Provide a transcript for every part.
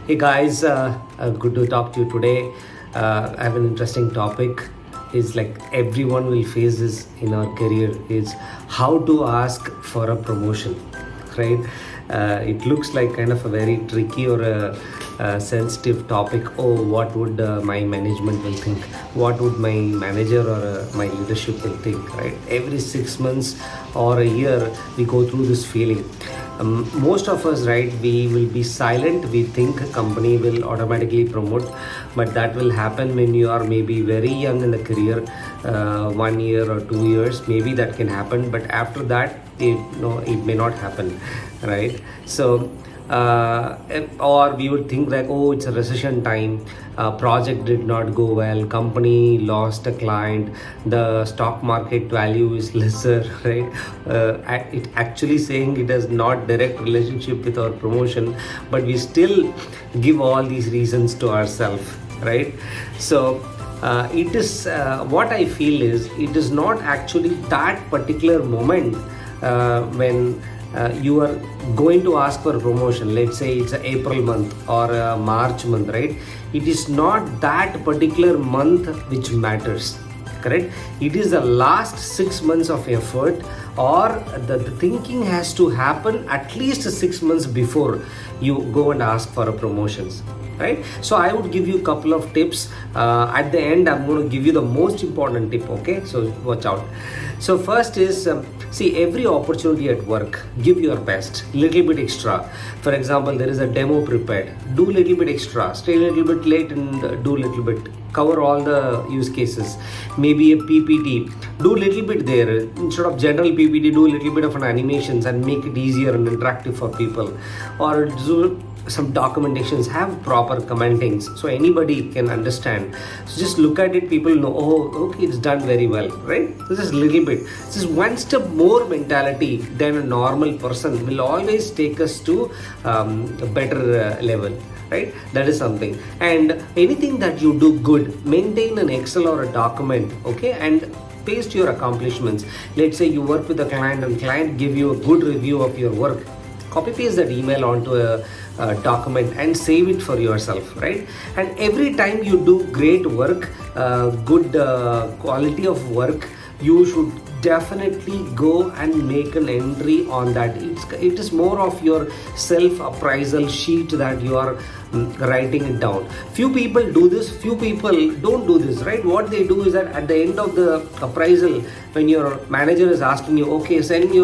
Hey guys, good to talk to you today. I have an interesting topic. Is like everyone will face this in our career. Is how to ask for a promotion, right? It looks like kind of a very tricky or a sensitive topic. Oh, what would my management will think? What would my manager or my leadership will think? Right? Every 6 months or a year, we go through this feeling. Most of us, right, we will be silent. We think a company will automatically promote, but that will happen when you are maybe very young in the career, 1 year or 2 years. Maybe that can happen, but after that, it may not happen, right? So or we would think like, oh, it's a recession time, project did not go well, company lost a client, the stock market value is lesser, right? It actually saying it has not direct relationship with our promotion, but we still give all these reasons to ourselves, right? So it is what I feel is it is not actually that particular moment when you are going to ask for a promotion. Let's say it's a April month or a March month, right? It is not that particular month which matters, correct? It is the last 6 months of effort, or the thinking has to happen at least 6 months before you go and ask for a promotions, right? So I would give you a couple of tips. At the end, I'm going to give you the most important tip, okay? So watch out. So first is, see, every opportunity at work, give your best, little bit extra. For example, there is a demo prepared, do little bit extra, stay a little bit late and do little bit, cover all the use cases. Maybe a PPT, do little bit there. Instead of general PPT, do a little bit of an animations and make it easier and interactive for people. Or do some documentations, have proper commentings so anybody can understand. So just look at it, people know, oh, okay, it's done very well, right? This is little bit, this is one step more mentality than a normal person will always take us to a better level, right? That is something. And anything that you do good, maintain an Excel or a document, okay, and paste your accomplishments. Let's say you work with a client and client give you a good review of your work, copy paste that email onto a document and save it for yourself, right? And every time you do great work, good quality of work, you should definitely go and make an entry on that. It is more of your self appraisal sheet that you are writing it down. Few people do this, few people don't do this, right? What they do is that at the end of the appraisal, when your manager is asking you, okay, send me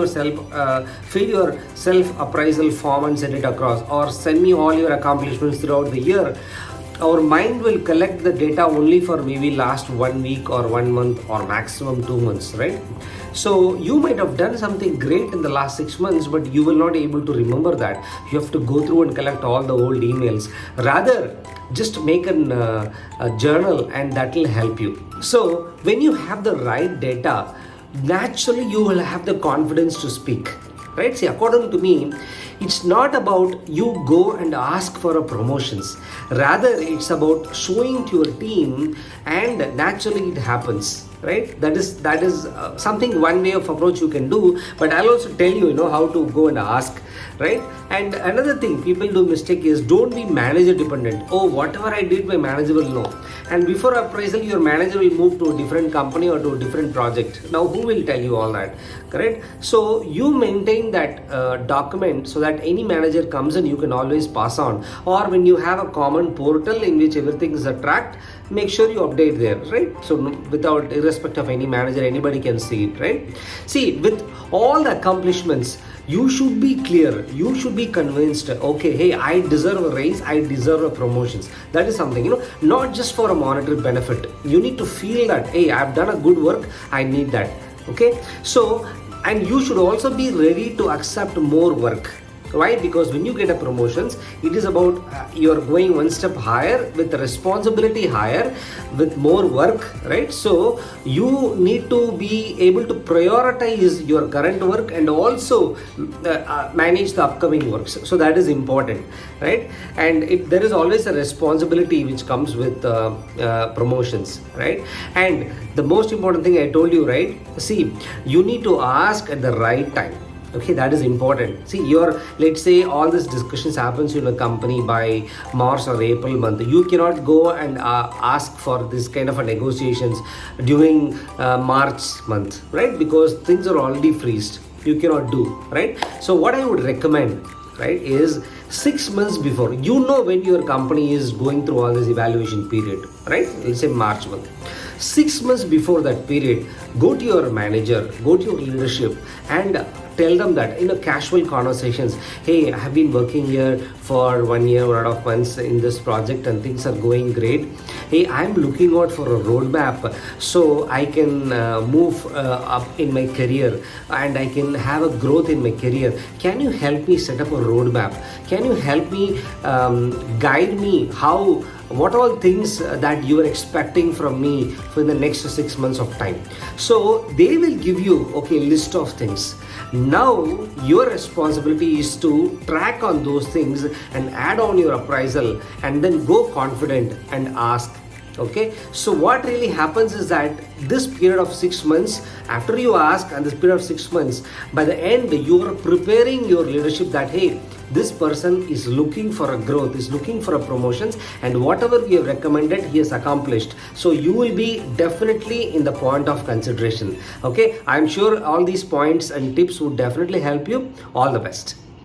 fill your self appraisal form and send it across, or send me all your accomplishments throughout the year, our mind will collect the data only for maybe last 1 week or 1 month or maximum 2 months, right? So you might have done something great in the last 6 months, but you will not able to remember that. You have to go through and collect all the old emails. Rather, just make a journal and that will help you. So when you have the right data, naturally you will have the confidence to speak, right? See, according to me, it's not about you go and ask for a promotions. Rather, it's about showing to your team, and naturally it happens, right? That is something, one way of approach you can do. But I'll also tell you, how to go and ask, right? And another thing people do mistake is, don't be manager dependent. Oh, whatever I did, my manager will know. And before appraisal, your manager will move to a different company or to a different project. Now, who will tell you all that, correct? So you maintain that document so that any manager comes in, you can always pass on. Or when you have a common portal in which everything is tracked, make sure you update there, right? So without irrespective of any manager, anybody can see it, right? See, with all the accomplishments, you should be clear, you should be convinced, okay, hey, I deserve a raise, I deserve a promotions. That is something, not just for a monetary benefit. You need to feel that, hey, I've done a good work, I need that, okay? So, and you should also be ready to accept more work. Why? Because when you get a promotions, it is about you're going one step higher, with responsibility higher, with more work, right? So you need to be able to prioritize your current work and also manage the upcoming works. So that is important, right? And there is always a responsibility which comes with promotions, right? And the most important thing I told you, right? See, you need to ask at the right time. Okay, that is important. See, let's say all this discussions happens in a company by March or April month. You cannot go and ask for this kind of a negotiations during March month, right? Because things are already freezed. You cannot do, right? So what I would recommend, right, is 6 months before. You know when your company is going through all this evaluation period, right? Let's say March month. 6 months before that period, go to your manager, go to your leadership, and tell them that in a casual conversations, hey, I have been working here for 1 year, 1.5 months in this project and things are going great. Hey, I'm looking out for a roadmap so I can move up in my career and I can have a growth in my career. Can you help me set up a roadmap? Can you help me guide me what all things that you are expecting from me for the next 6 months of time? So they will give you list of things. Now your responsibility is to track on those things and add on your appraisal and then go confident and ask. Okay, so what really happens is that this period of 6 months, after you ask, and this period of 6 months, by the end you are preparing your leadership that hey, this person is looking for a growth, is looking for a promotions, and whatever we have recommended he has accomplished. So you will be definitely in the point of consideration. Okay, I'm sure all these points and tips would definitely help you. All the best.